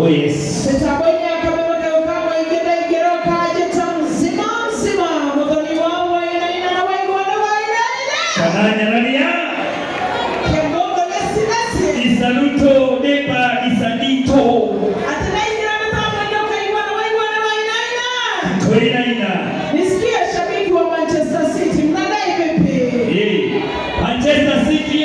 Oh yes. Tutabonya kama kama ingine geroka jeta mzima mzima mdhoni wao ina na wengi wanawaina Kananya nania Kembongo lesi Isaluto depa isadito Atanaingira na kama ndoka iwana wengi wanawaina Toinaina. Nisikia shabiki wa Manchester City mnadai vipi? Manchester City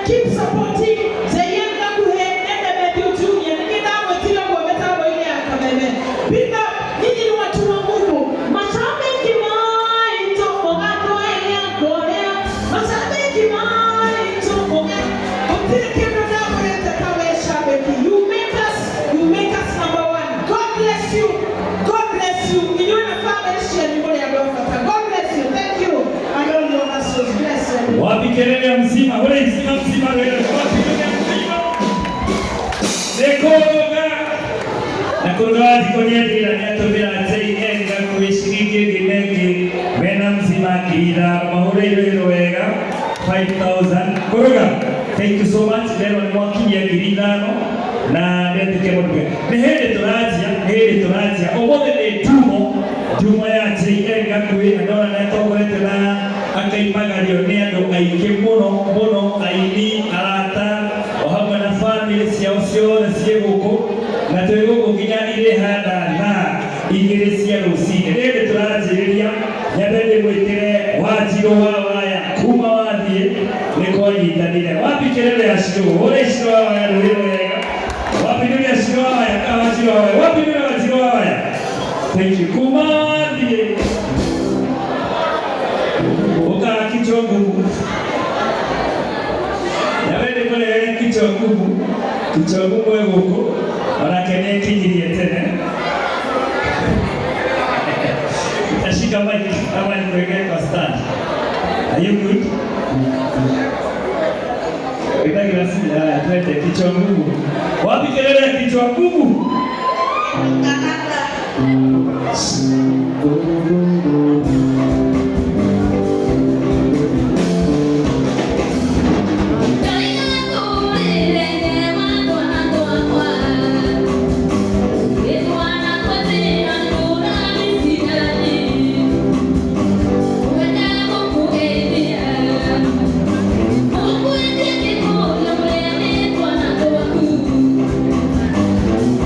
keep supporting Zayenga kuhendenda Matthew Junior. Nini damu tila kwa metabo ile akabebe. Pick up, nini ni watu wa Mungu. Mashabiki maito mogato ya Korea. Mashabiki maito mogato. Utike ndo damu yete kawe shabiki. You make us number one. God bless you. God bless you. Inyona family share ni mbole ya gofata. God bless you. Thank you. And all your masters. Bless you. Wapi kelele mzima. Wale mzima wewe. Wapi kelele mzima. Dekoroga. Nakoroga zikonyeti ila niatobea JN gakuishiriki ginegi. Wena mzima kira. Mahore ilo wega. 5,000. Koroga. Thank you so much. Lero ni mwaki ya girindano. Na ndetu kemotuke. Nehele torajia. Obode ne tumo ya JN gakuwe. Adona netogorete na akaimagario ni andu aingĩ mũno aini arata o hamwe na family ciao ciothe ciĩ gũkũ na twĩ gũkũ nginya irĩ handa na igĩrĩ cia rũcinĩ. Rĩrĩ tũranjĩrĩria nyambe ndĩmwĩtĩre Wanjirũ wa Waya kuma wathiĩ nĩ kwanyitanĩre. Wapi kelele ya Shirũ? Ũrĩ Shirũ wa Waya rũrĩrĩ wega. Wapi nĩ ya Shirũ wa Waya ka Wanjirũ wa Waya? Wapi nĩ Wanjirũ wa Waya? Thank you. Kuma wathiĩ kichwa ngumu. Yawede kule kichwa ngumu. Kichwa ngumu wewe huko. Wanakene kinyirie tena. Utashika mic kama niweke kwa stand. Are you good? Weka glasi ya twende kichwa ngumu. Wapi kelele ya kichwa ngumu?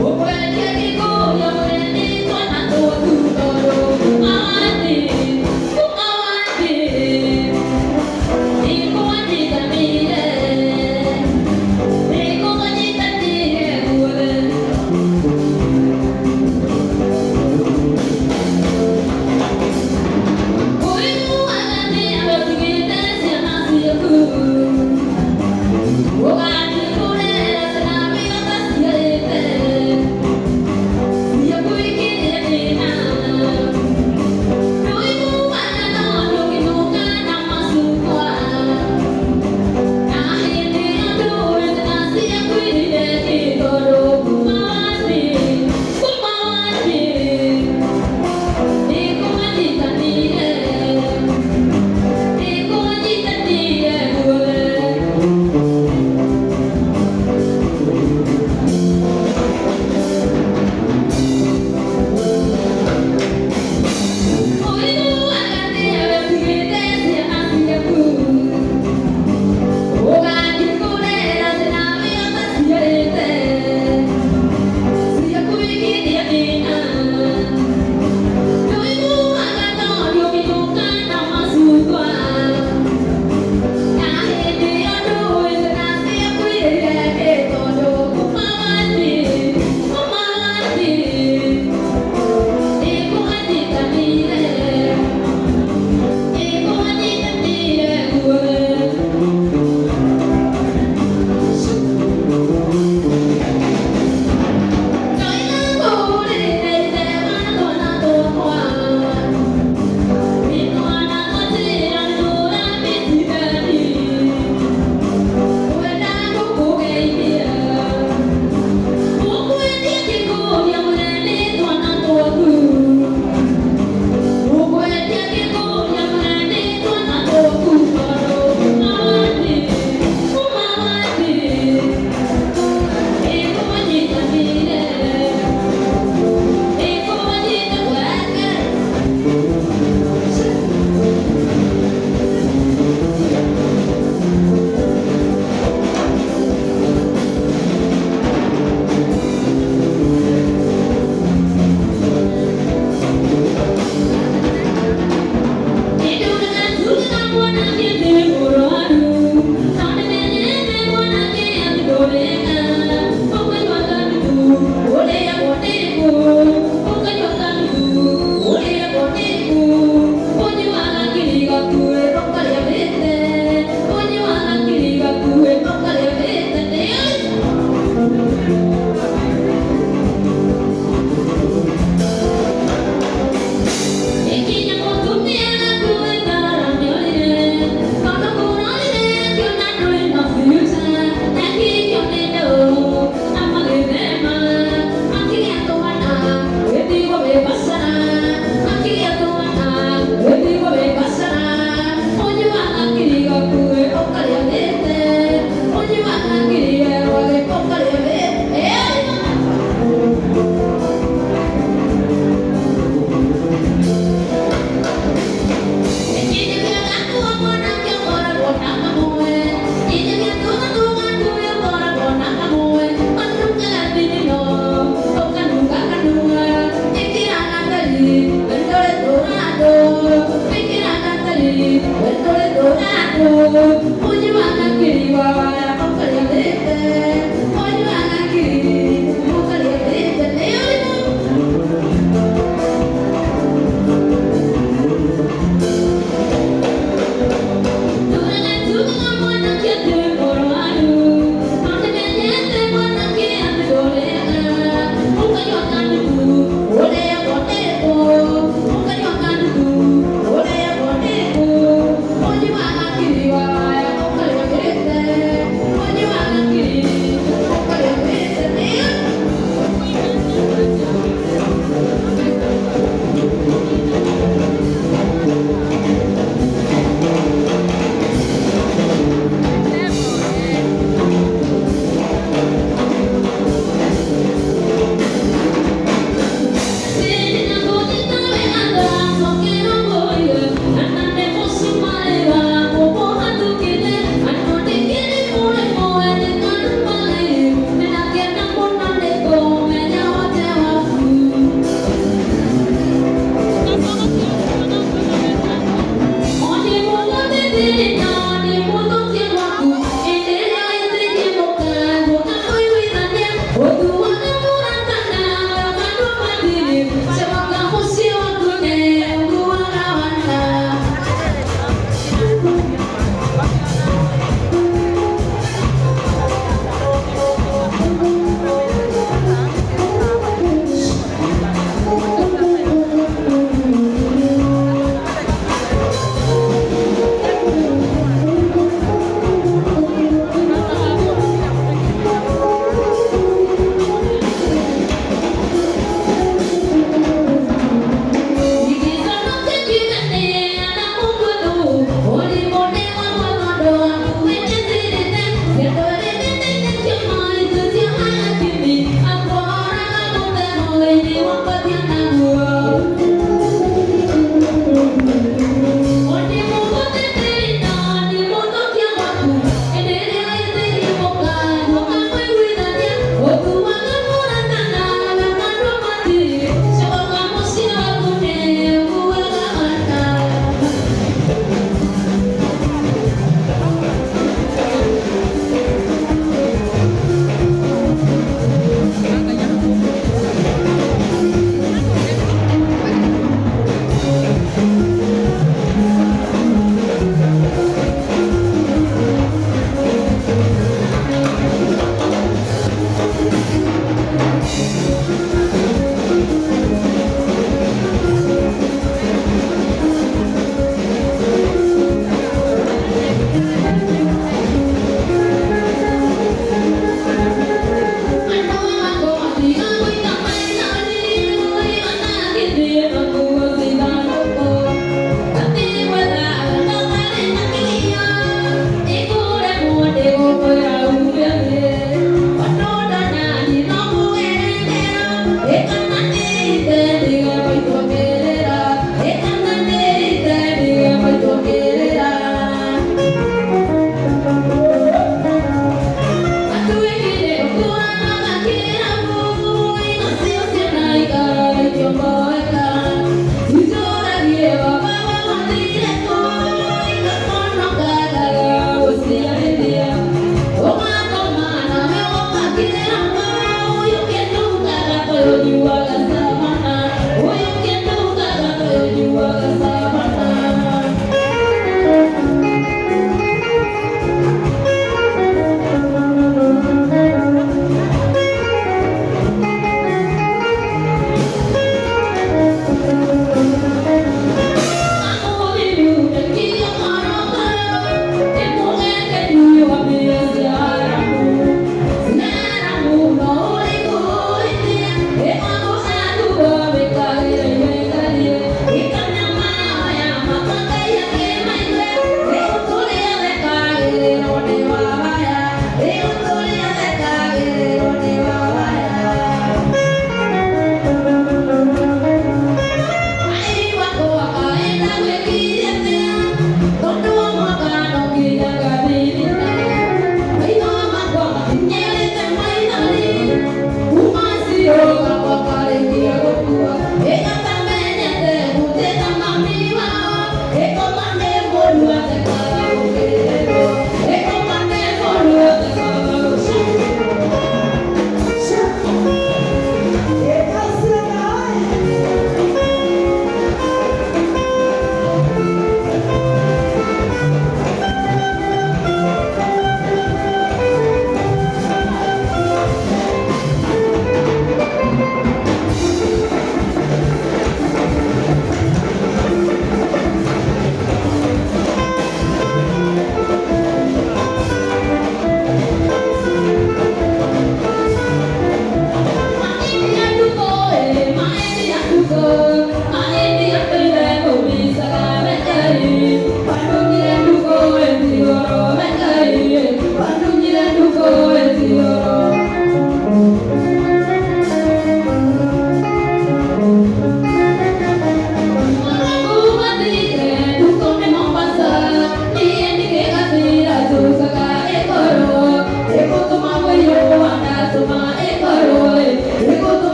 Oh,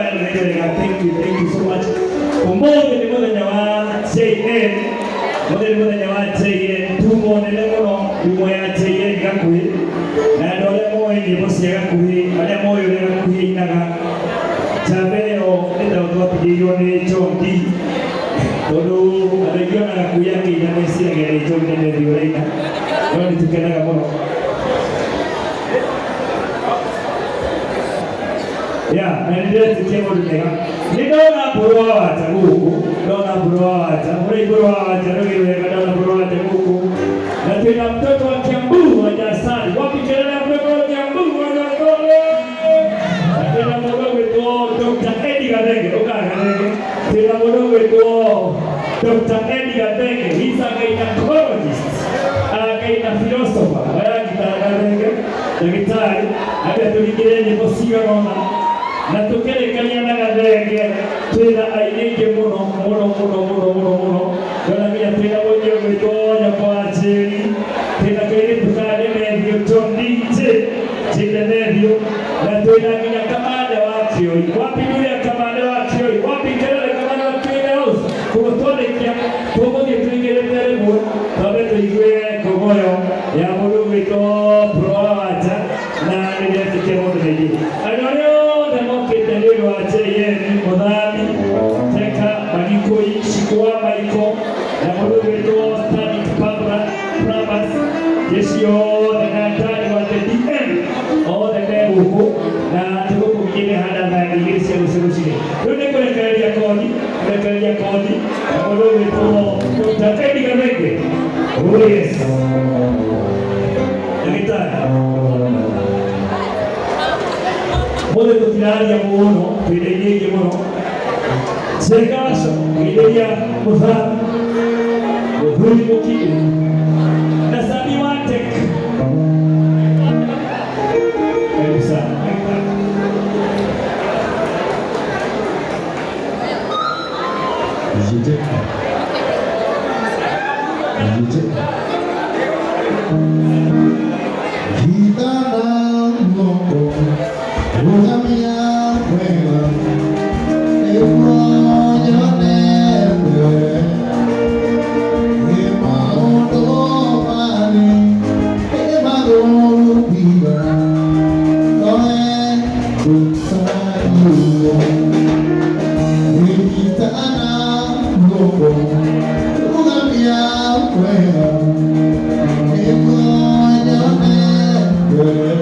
Thank you so much. Kumbuke ni mwana nyawa JN. Mwana ni mwana nyawa JN. Tumo nile mono yumo ya JN gakuhi. Na dole moyo ni bosi ya gakuhi. Wale moyo ni gakuhi inaga. Chabeo nita utuwa pijiyone chondi. Todo anagiona gakuhi yake inamesi ya gari chondi nile diweleina. Wani tukenaga mono. Ya, naendelea tukemo dunega. Nidona burwa wacha guku, dona burwa wacha, muri burwa wacha, nogirweka dona burwa wacha guku. Na tuna mtoto wa Kiambu wa Jasani, wapi kelele ya mtoto wa Kiambu wa Jasani. Na tuna mdogo wetu Dr. Eddie Gadenge, tuna mdogo wetu Dr. Eddie Gadenge, he's a gynecologist, a philosopher, Gadenge, daktari, hata tulikile ni posiga nona. Na tukerekania na Gadenge twina ainenge muno dona mia twina mwenye gwitonya kwa acheri twina kaire tukade methio tondite chinde methio na twina nginya kamande wa Kioi wapi yule kamande wa Kioi wapi kelele kamande wa Kioi house kutolekia tugothie twingerete rimwe twabe tuigue kogoyo ya mundu gwito proacha na ndirefike mundu nigi anorio Modami, Teka, Magikoi, Shikoa, Maiko, na mundu wetu Stanik Pabra, Prabas, Jesio, na Natani wa TDM, o the Nebuku, na tuko kumjini hada na igirisi ya usirushini. Tune kwenye kari ya kodi, na mundu wetu Dr. Eddie Gadenge. Oh yes. Daktari. Mode tutinari ya muono, tuideje muono. Serikasho, tuideje muzara. Muhuri mukiki. Nasabi watek. Elisa. Jite. Gitana moko. Ugamia kwema, emuonya newe, emaundo mani, emagolu piba, noe kutayu, ekitana loko, ugamia kwema, emuonya newe.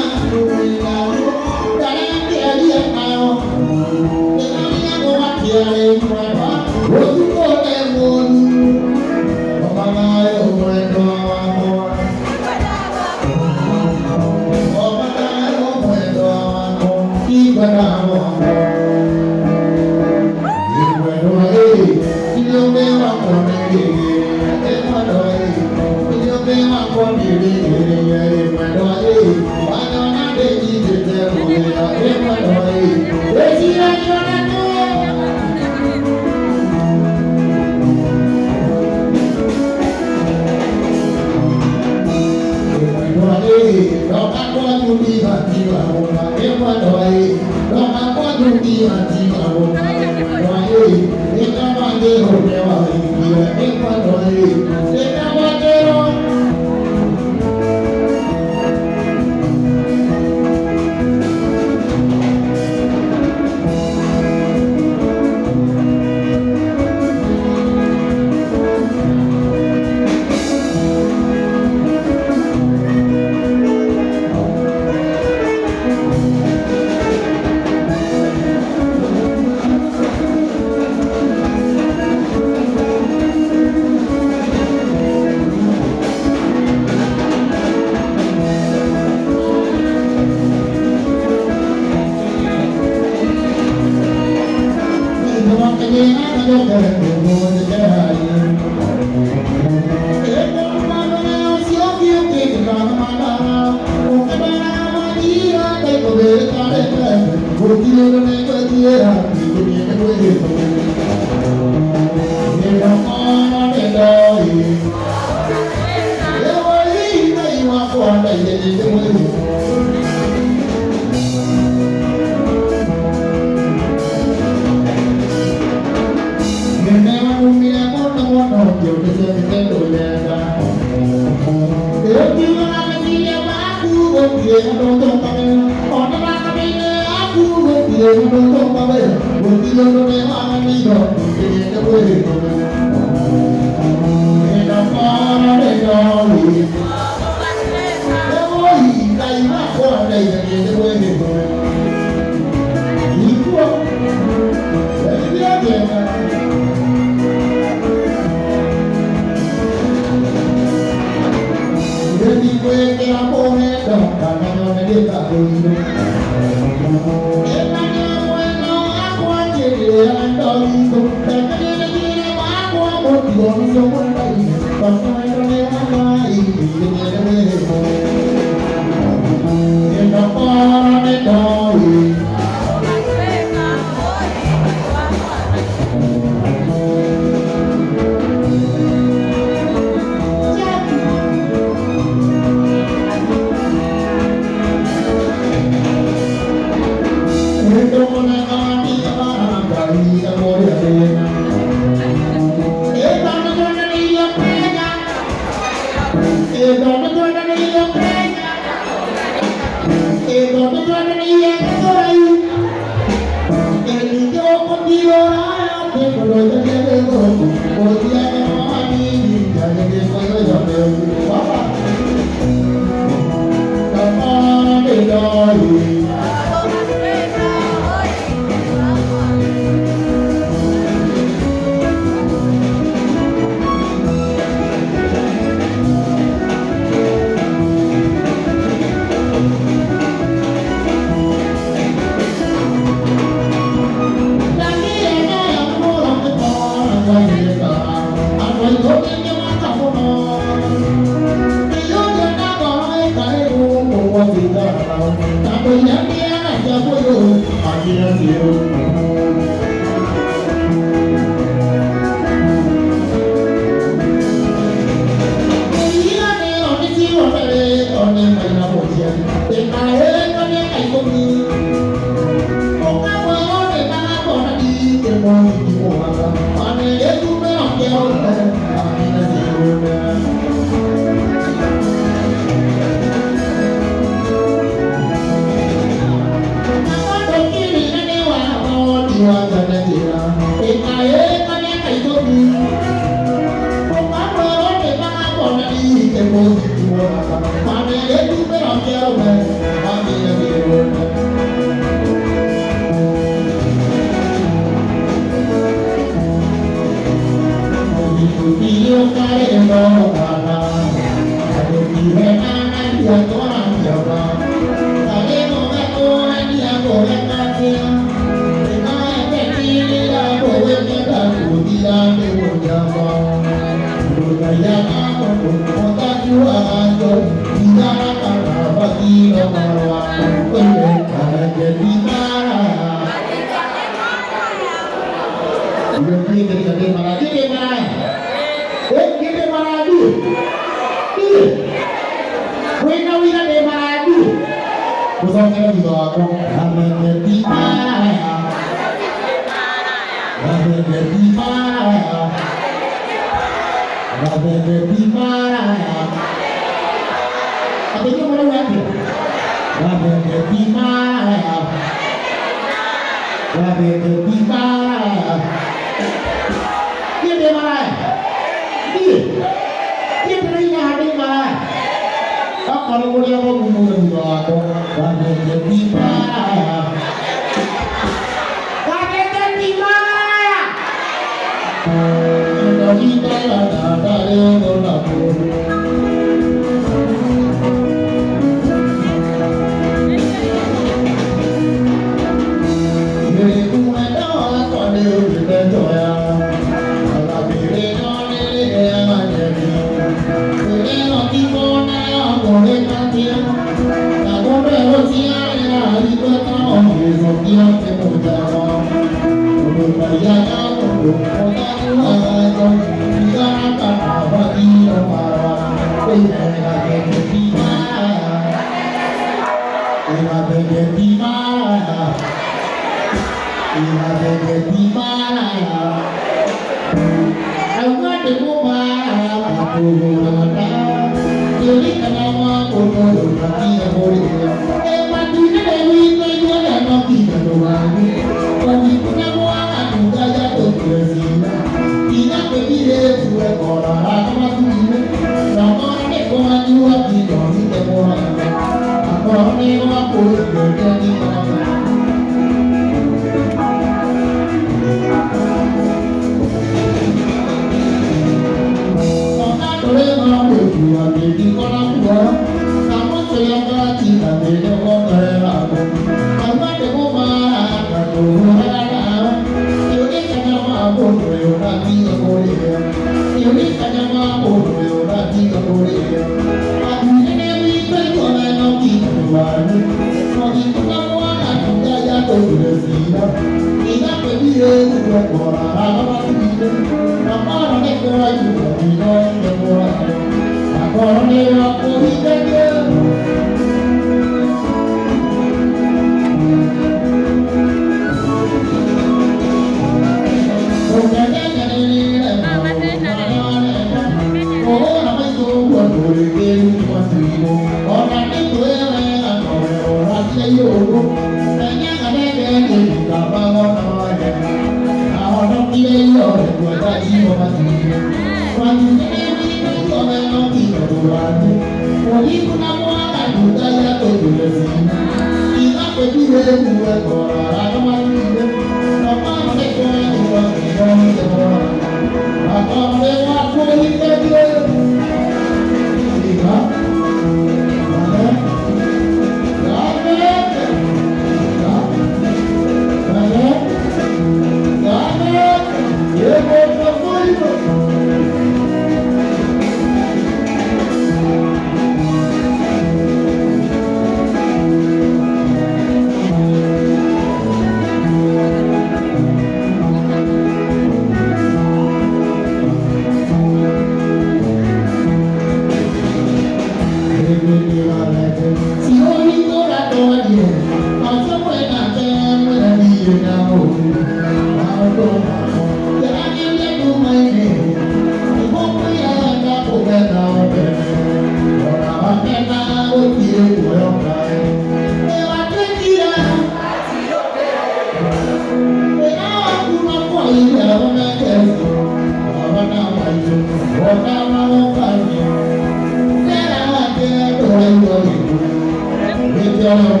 Baby,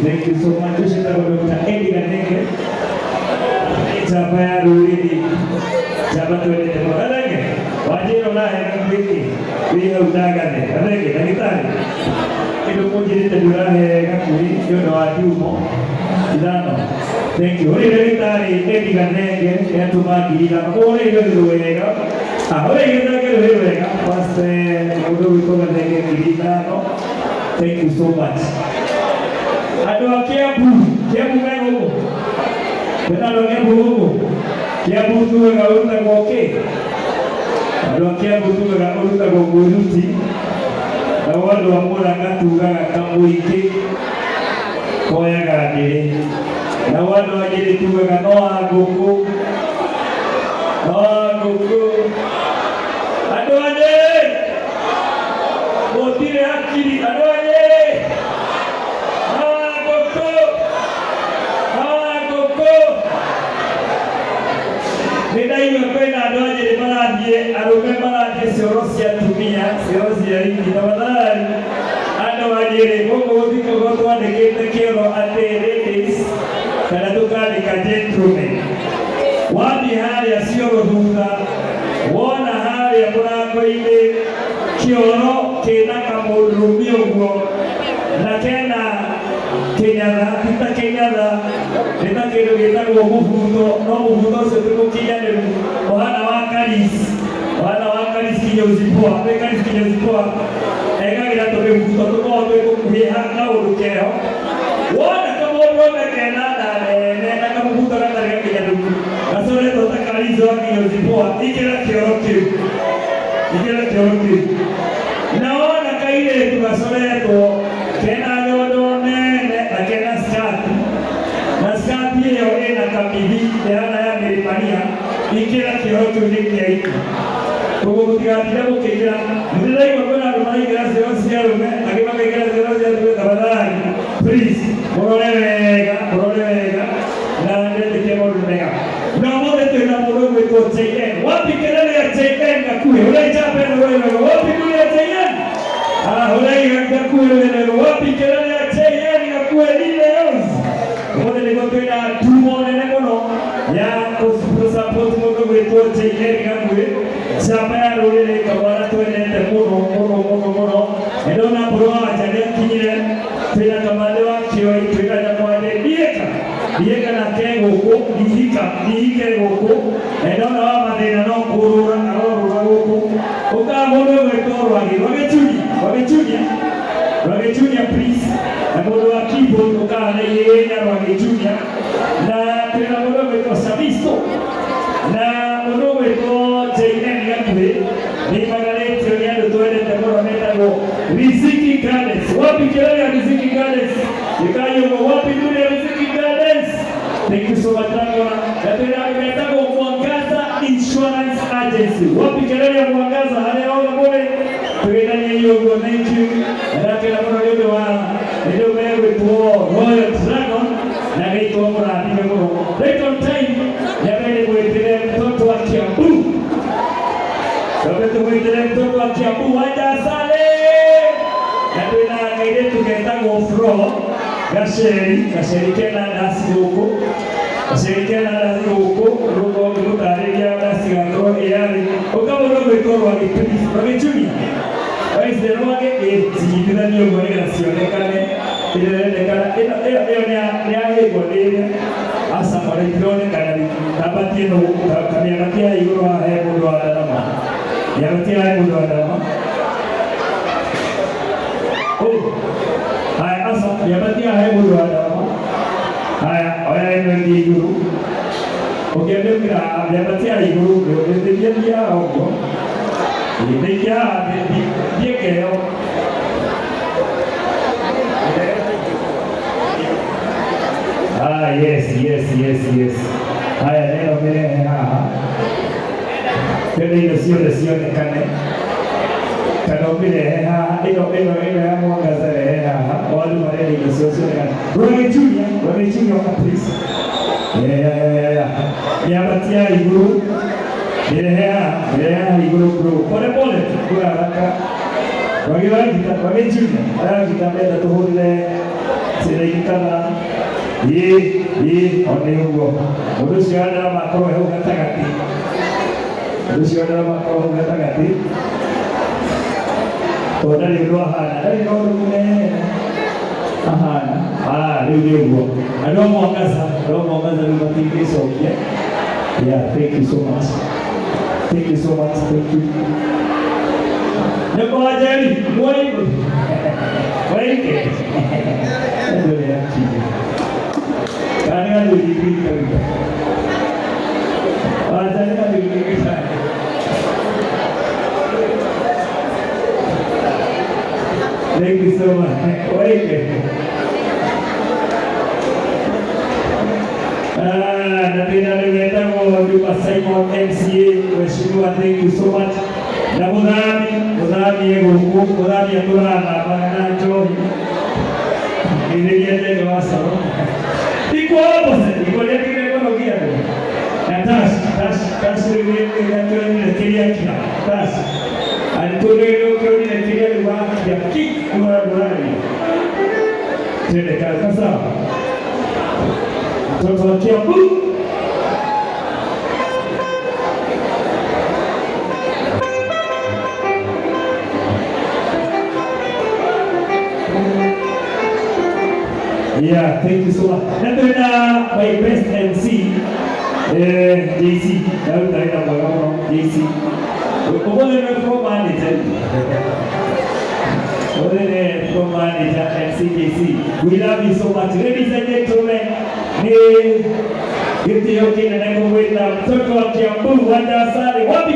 Thank you so much. Dr. Eddie Ganenge. Siapa yang ini? Siapa tuh ini? Ada ke? Wajib orang yang begini. Dia udah kan? Ada ke? Lagi tadi. Itu pun jadi terjurah kan? Ini dia doa diumo. Tidak no. Thank you. Ini lagi tadi. Eddie Ganenge. Yang cuma gila. Orang itu dulu ini kan? Orang itu dulu ini kan? Pasti udah itu Ganenge gila no. Thank you so much. Aduh, Kiambu mengo. Benar dong Kiambu tu enggak urut oke. Aduh, Kiambu tu enggak urut goguruti. Dawa do amora katuga kamu iki. Koya gade. Dawa do ajiri tu enggak noa goku. Aduh ade. Botire akiri. Aduh ade. Nidai mependa doa jadi maladie, arume maladie seorosi ya tumia, seorosi ya hiki tafadhali. Ada wajiri, Mungu udhiko goto wa dekete kero ate ladies, kada tukali ka gentlemen. Wapi hali ya sioro dhuta, wona hali ya murako ile, kioro kena kamurumio guo, na kena kenyala, kita kenyala, kita kero kita guo mufuto setuko kinyale, ohana wakaris kinyozipoa, wekaris kinyozipoa, ega gira tobe mufuto tuko tuko kuhihanga urukeo, wona kamurome kena na kamufuto kata kinyale, kasore tota karizo kinyozipoa, ikera kioroki, naona kaile tukasore to kena kena skati ya ena kabidi yana ya Maria ikira kihoto ndike hiki kwa kutigatilia kukira ndilai mabona rumai grace yosi ya rume akima kira yosi ya rume tafadhali please borolewega na ndete kemo rumega na mote tena moro wetu cheyen wapi kelele ya cheyen kakue ulai chape no wewe wapi kule ya cheyen ulai kakue wewe wapi kelele ya cheyen kakue lile yosi mote nikotena tumone nekono ya support moto wetu cheyen kakue siapa yang rolele kawara tuende mono edona boroa jale kinyire tena kamalewa kiwa itweka na mwale dieka na kengo ko dihike goko edona wa madena no kurura ko oka mono wetu wagechunya please na mono wa keyboard oka na yeye wagechunya na tena mono wetu sabisto na mono wetu cheyen yakwe Ni magaleti yoniado tuende temoro netago Riziki Gardens. Wapi kelele ya Riziki Gardens? Ikayo wapi dule ya Riziki Gardens? Thank you so much Rangona. Netago Mwangaza Insurance Agency. Wapi kelele ya Mwangaza? Hale aoga bole. Tugendani ya hiyo go thank you. Nake na mwana yote wa ndio mewe tuo Royal Dragon. Na gaito mwana atime mwana. Right on time. Yabele kuetelea mtoto wa Kiambu. Sababu kuetelea mtoto wa Kiambu waja sale. Na tena ngaide tuketago floor. Gasheri kena nasi huko. Gasheri kena nasi huko. Rugo tareria nasi gakro yari. Ukabo rogo ikoro wa kipindi. Rogo chuni. Waisi rogo ke jibira niyo gone gasione kane. Ile kana ni ahe gone. Asa mare drone kana tabati no kamia matia igoro ahe mudo adama. Ya matia ahe mudo adama. Oh. Hai asa ya matia ahe mudo adama. Hai oya eno di igoro. Oke ndio kira ya matia igoro ndio dia ogo. Ini dia keo. Yes. Haya neno mbele haha. Kende hiyo sio kane. Kana mbele haha ino ya Mwangaza haha. Wale mareli hiyo sio kane. Roy Junior please. Yeah. Ya batia iguru. Ya iguru bro. Pole kwa haraka. Wage Junior. Kita mbele tuhule. Sile ikana. Oni hugo. Mudu siada makro heu gatagati. Toda liru ahana. Dari no rumune. Ahana. Liru hugo. Ado Mwangaza lumatingi sokia. Yeah, thank you so much. Thank you. Neko ajari, muaibu. Waike. Ndio ya chini. Karena lebih kerja. Wajahnya lebih kerja. Thank you so much. Baik. Nanti kita mau jumpa Simon MCA. Mheshimiwa, thank you so much. Na mudhani nguvu, mudhani aturana banacho. Ini dia je wasa. Iko hapo sasa, iko leo teknolojia. Tas ile ile kilia kina. Tas. Alitolewa kwa ile kilia ya kick kwa burani. Tende kaza sawa. Mtoto wa Kiambu. Yeah, thank you so much. Now, my best MC, JC. JC. From manager, MC JC. We love you so much. Ladies and gentlemen, give the okay and I go with them. Mtoto wa Kiambu, Wanda Sari. Wapi